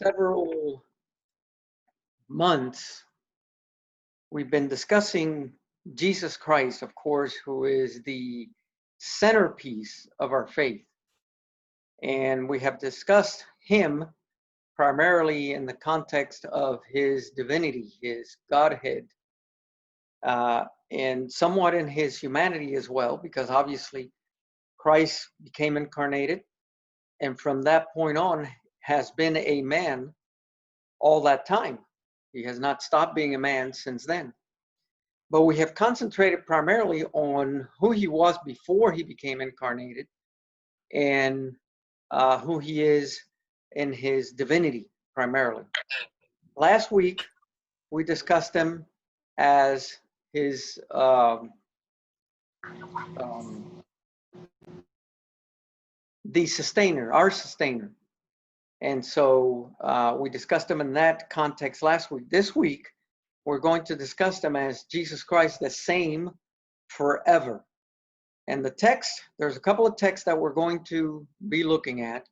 several months, we've been discussing Jesus Christ, of course, who is the centerpiece of our faith. And we have discussed him primarily in the context of his divinity, his Godhead, and somewhat in his humanity as well, because obviously Christ became incarnated and from that point on has been a man all that time. He has not stopped being a man since then. But we have concentrated primarily on who he was before he became incarnated and who he is in his divinity primarily. Last week, we discussed him as his um, the sustainer, our sustainer. And so we discussed him in that context last week. This week, we're going to discuss him as Jesus Christ, the same forever. And the text, there's a couple of texts that we're going to be looking at.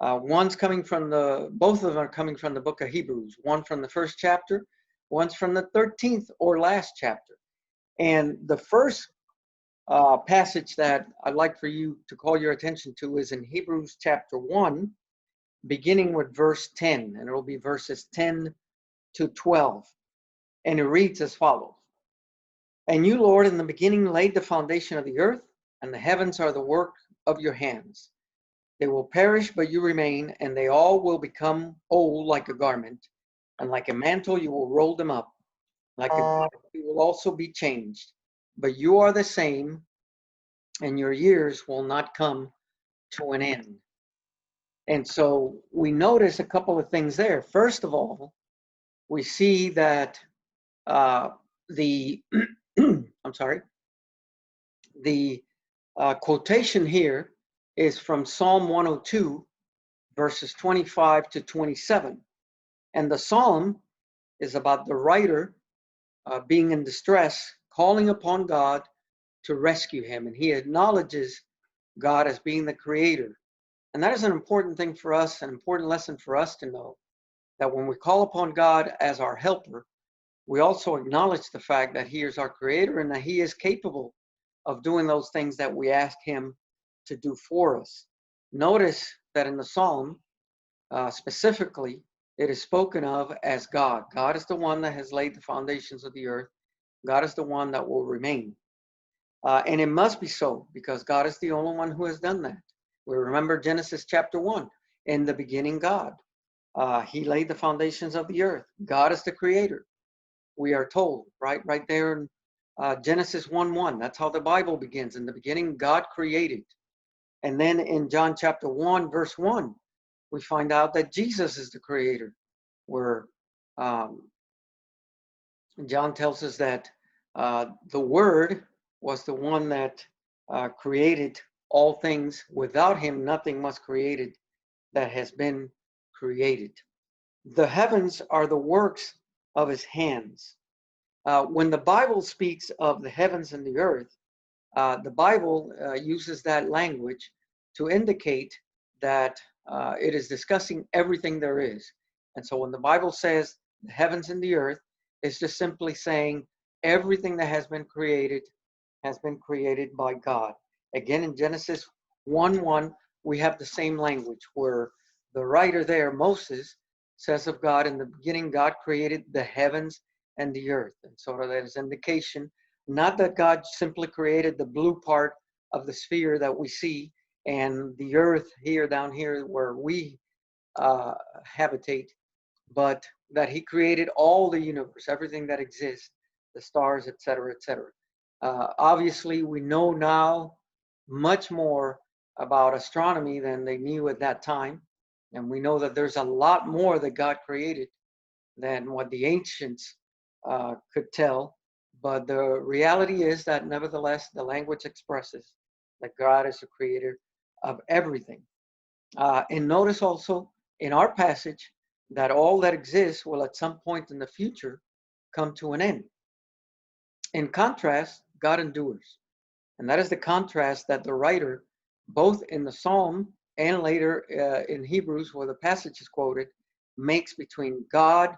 Both of them are coming from the book of Hebrews. One from the first chapter, one's from the 13th or last chapter. And the first passage that I'd like for you to call your attention to is in Hebrews chapter 1, beginning with verse 10, and it'll be verses 10 to 12. And it reads as follows. And you, Lord, in the beginning laid the foundation of the earth, and the heavens are the work of your hands. They will perish, but you remain, and they all will become old like a garment, and like a mantle you will roll them up. Like a garment you will also be changed. But you are the same, and your years will not come to an end. And so we notice a couple of things there. First of all, we see that the I'm sorry, the quotation here is from Psalm 102, verses 25 to 27. And the psalm is about the writer being in distress, calling upon God to rescue him. And he acknowledges God as being the creator. And that is an important thing for us, an important lesson for us to know, that when we call upon God as our helper, we also acknowledge the fact that he is our creator and that he is capable of doing those things that we ask him to do for us. Notice that in the psalm, specifically, it is spoken of as God. God is the one that has laid the foundations of the earth. God is the one that will remain. And it must be so, because God is the only one who has done that. We remember Genesis chapter 1. In the beginning, God. He laid the foundations of the earth. God is the creator. We are told, right there in Genesis 1:1. That's how the Bible begins. In the beginning, God created. And then in John chapter 1, verse 1, we find out that Jesus is the creator, where John tells us that the Word was the one that created all things. Without him, nothing was created that has been created. The heavens are the works of his hands. When the Bible speaks of the heavens and the earth, the Bible uses that language to indicate that it is discussing everything there is. And so when the Bible says the heavens and the earth, it's just simply saying everything that has been created by God. Again, in Genesis 1:1, we have the same language where the writer there, Moses, says of God, in the beginning, God created the heavens and the earth. And so that is indication, not that God simply created the blue part of the sphere that we see and the earth here, down here where we habitate, but that he created all the universe, everything that exists, the stars, etc., etc. Obviously, we know now much more about astronomy than they knew at that time. And we know that there's a lot more that God created than what the ancients could tell. But the reality is that nevertheless, the language expresses that God is the creator of everything. And notice also in our passage that all that exists will at some point in the future come to an end. In contrast, God endures. And that is the contrast that the writer, both in the Psalm and later in Hebrews, where the passage is quoted, makes between God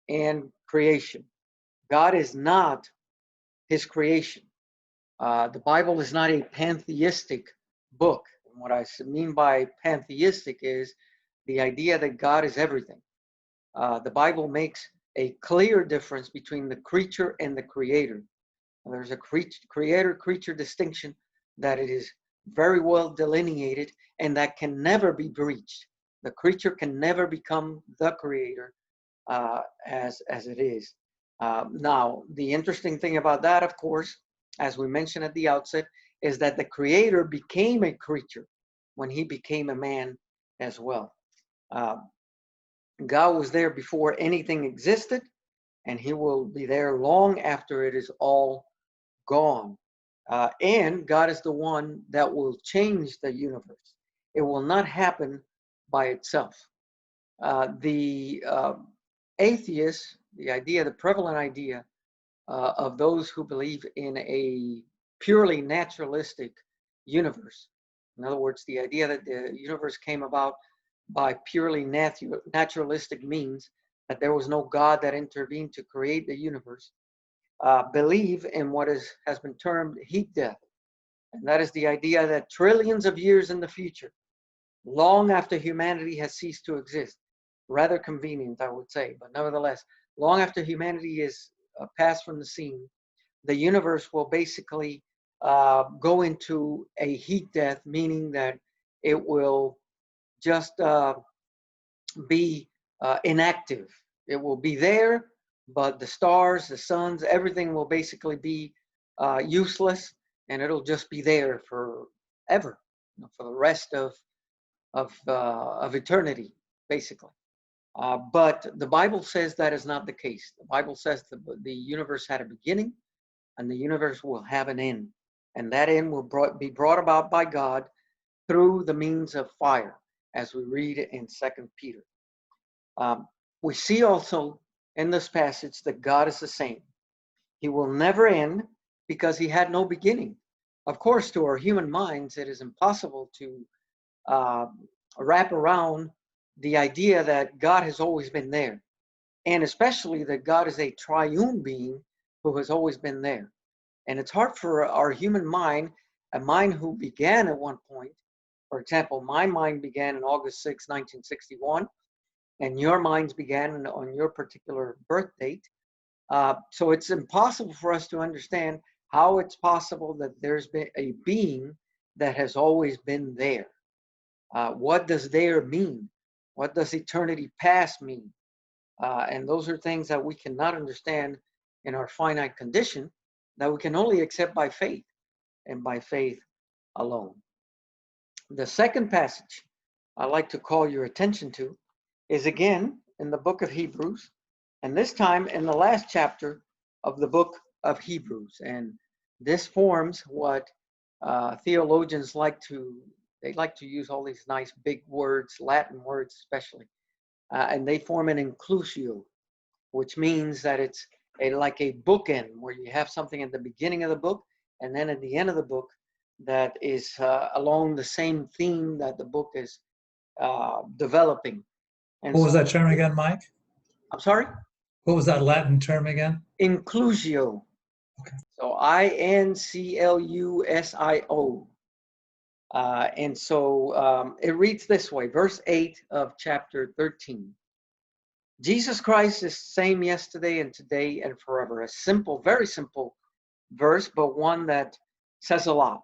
and creation. God is not his creation. The Bible is not a pantheistic book. And what I mean by pantheistic is the idea that God is everything. The Bible makes a clear difference between the creature and the creator. And there's a creator-creature distinction that it is very well delineated and that can never be breached. The creature can never become the creator as it is. Now, the interesting thing about that, of course, as we mentioned at the outset, is that the creator became a creature when he became a man as well. God was there before anything existed, and he will be there long after it is all gone. And God is the one that will change the universe. It will not happen by itself. The atheists, the prevalent idea of those who believe in a purely naturalistic universe. In other words, the idea that the universe came about by purely naturalistic means, that there was no God that intervened to create the universe, believe in what has been termed heat death. And that is the idea that trillions of years in the future, long after humanity has ceased to exist, rather convenient, I would say, but nevertheless, long after humanity is passed from the scene, the universe will basically go into a heat death, meaning that it will just be inactive. It will be there, but the stars, the suns, everything will basically be useless, and it'll just be there forever, for the rest of eternity, basically. But the Bible says that is not the case. The Bible says the universe had a beginning, and the universe will have an end, and that end will be brought about by God through the means of fire, as we read in 2 Peter. We see also in this passage that God is the same. He will never end because he had no beginning. Of course, to our human minds, it is impossible to wrap around the idea that God has always been there, and especially that God is a triune being who has always been there. And it's hard for our human mind, a mind who began at one point. For example, my mind began on August 6, 1961, and your minds began on your particular birth date. So it's impossible for us to understand how it's possible that there's been a being that has always been there. What does there mean? What does eternity past mean? And those are things that we cannot understand in our finite condition, that we can only accept by faith, and by faith alone. The second passage I'd like to call your attention to is again in the book of Hebrews, and this time in the last chapter of the book of Hebrews. And this forms what theologians like to use all these nice big words, Latin words especially, and they form an inclusio, which means that it's like a bookend where you have something at the beginning of the book and then at the end of the book that is along the same theme that the book is developing. And what was that term again, Mike? I'm sorry? What was that Latin term again? Inclusio. Okay. So Inclusio. And so it reads this way, verse 8 of chapter 13. Jesus Christ is the same yesterday and today and forever. A simple, very simple verse, but one that says a lot.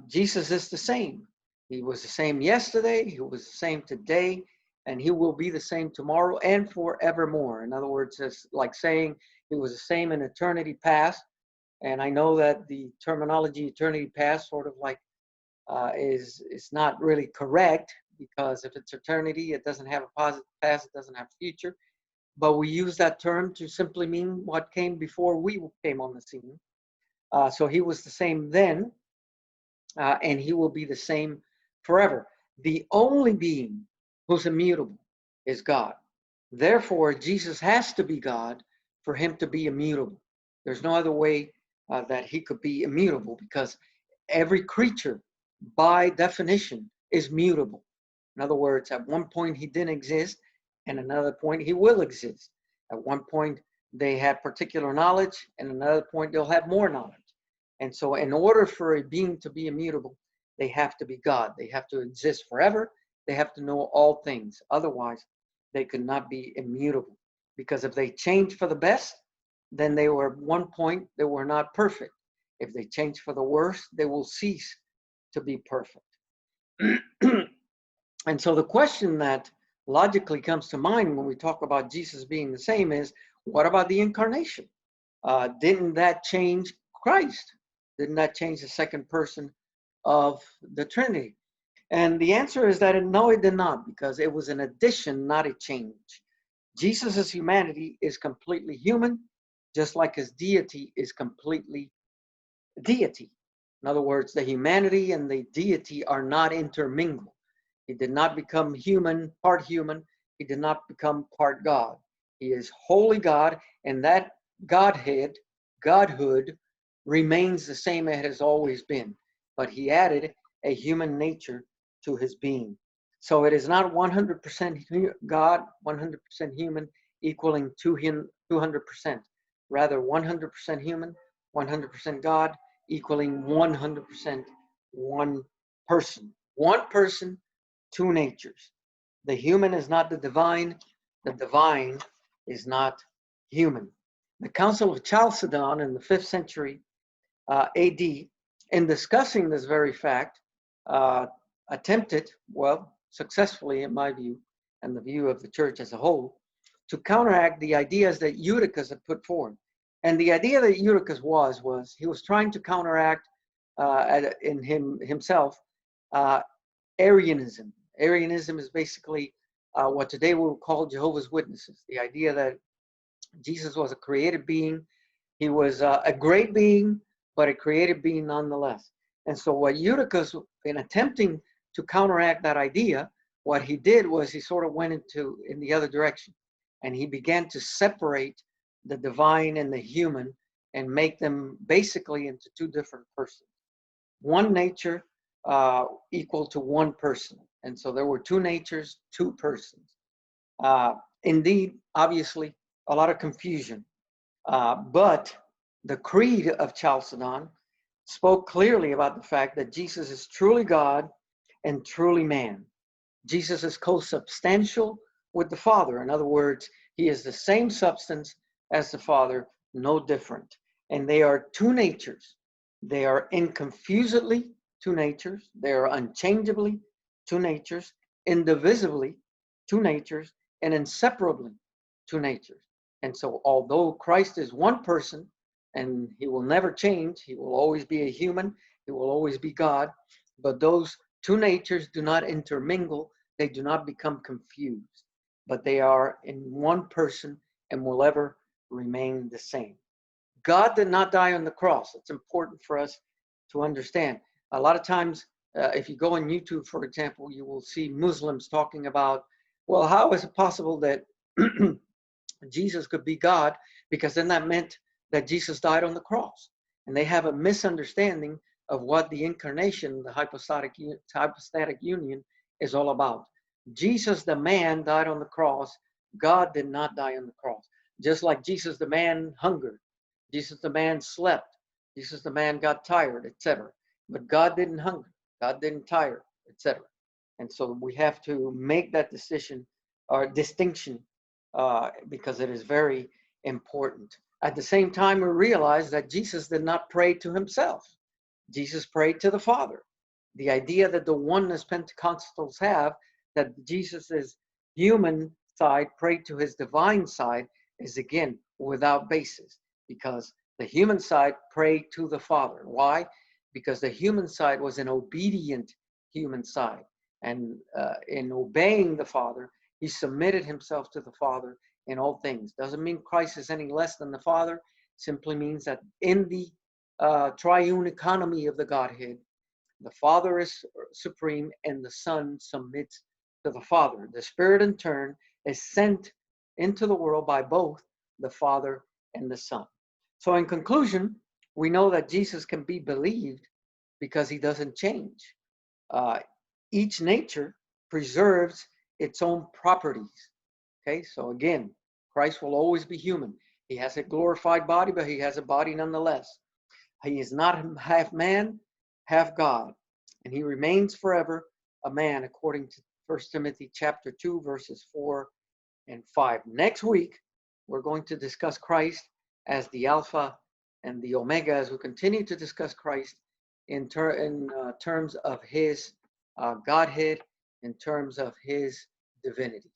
Jesus is the same. He was the same yesterday, he was the same today, and he will be the same tomorrow and forevermore. In other words, it's like saying he was the same in eternity past. And I know that the terminology eternity past sort of like is not really correct, because if it's eternity, it doesn't have a positive past, it doesn't have future. But we use that term to simply mean what came before we came on the scene. So he was the same then, and he will be the same forever. The only being who's immutable is God. Therefore, Jesus has to be God for him to be immutable. There's no other way that he could be immutable, because every creature, by definition, is mutable. In other words, at one point he didn't exist, and another point he will exist. At one point they had particular knowledge, and another point they'll have more knowledge. And so in order for a being to be immutable, they have to be God. They have to exist forever. They have to know all things. Otherwise, they could not be immutable. Because if they change for the best, then they were at one point, they were not perfect. If they change for the worst, they will cease to be perfect. And so the question that logically comes to mind when we talk about Jesus being the same is, what about the incarnation? Didn't that change Christ? Didn't that change the second person of the Trinity? And the answer is that no, it did not, because it was an addition, not a change. Jesus' humanity is completely human, just like his deity is completely deity. In other words, the humanity and the deity are not intermingled. He did not become human, part human. He did not become part God. He is wholly God, and that Godhead, Godhood, remains the same as it has always been. But he added a human nature to his being. So it is not 100% God, 100% human, equaling 200%. Rather, 100% human, 100% God, equaling 100% one person. One person, two natures. The human is not the divine is not human. The Council of Chalcedon in the 5th century AD, in discussing this very fact, attempted, well, successfully in my view, and the view of the church as a whole, to counteract the ideas that Eutychus had put forward. And the idea that Eutychus was he was trying to counteract in himself Arianism. Arianism is basically what today we will call Jehovah's Witnesses. The idea that Jesus was a created being. He was a great being, but a created being nonetheless. And so what Eutychus, in attempting to counteract that idea, what he did was he sort of went in the other direction. And he began to separate the divine and the human and make them basically into two different persons. One nature equal to one person. And so there were two natures, two persons. Indeed, obviously, a lot of confusion. But the Creed of Chalcedon spoke clearly about the fact that Jesus is truly God and truly man. Jesus is co-substantial with the Father. In other words, he is the same substance as the Father, no different. And they are two natures. They are inconfusedly two natures. They are unchangeably two natures, indivisibly two natures, and inseparably two natures. And so although Christ is one person and he will never change, he will always be a human, he will always be God, but those two natures do not intermingle, they do not become confused, but they are in one person and will ever remain the same. God did not die on the cross. It's important for us to understand. A lot of times, if you go on YouTube, for example, you will see Muslims talking about, well, how is it possible that Jesus could be God? Because then that meant that Jesus died on the cross. And they have a misunderstanding of what the incarnation, the hypostatic union, is all about. Jesus, the man, died on the cross. God did not die on the cross. Just like Jesus, the man, hungered. Jesus, the man, slept. Jesus, the man, got tired, etc. But God didn't hunger. God didn't tire, etc. And so we have to make that decision or distinction because it is very important. At the same time, we realize that Jesus did not pray to himself. Jesus prayed to the Father. The idea that the oneness Pentecostals have, that Jesus' human side prayed to his divine side, is again without basis, because the human side prayed to the Father. Why? Because the human side was an obedient human side. And in obeying the Father, he submitted himself to the Father in all things. Doesn't mean Christ is any less than the Father. Simply means that in the triune economy of the Godhead, the Father is supreme and the Son submits to the Father. The Spirit in turn is sent into the world by both the Father and the Son. So in conclusion, we know that Jesus can be believed because he doesn't change. Each nature preserves its own properties. Okay, so again, Christ will always be human. He has a glorified body, but he has a body nonetheless. He is not half man, half God, and he remains forever a man, according to 1 Timothy chapter 2, verses 4 and 5. Next week, we're going to discuss Christ as the Alpha and the Omega, as we continue to discuss Christ in terms of his Godhead, in terms of his divinity.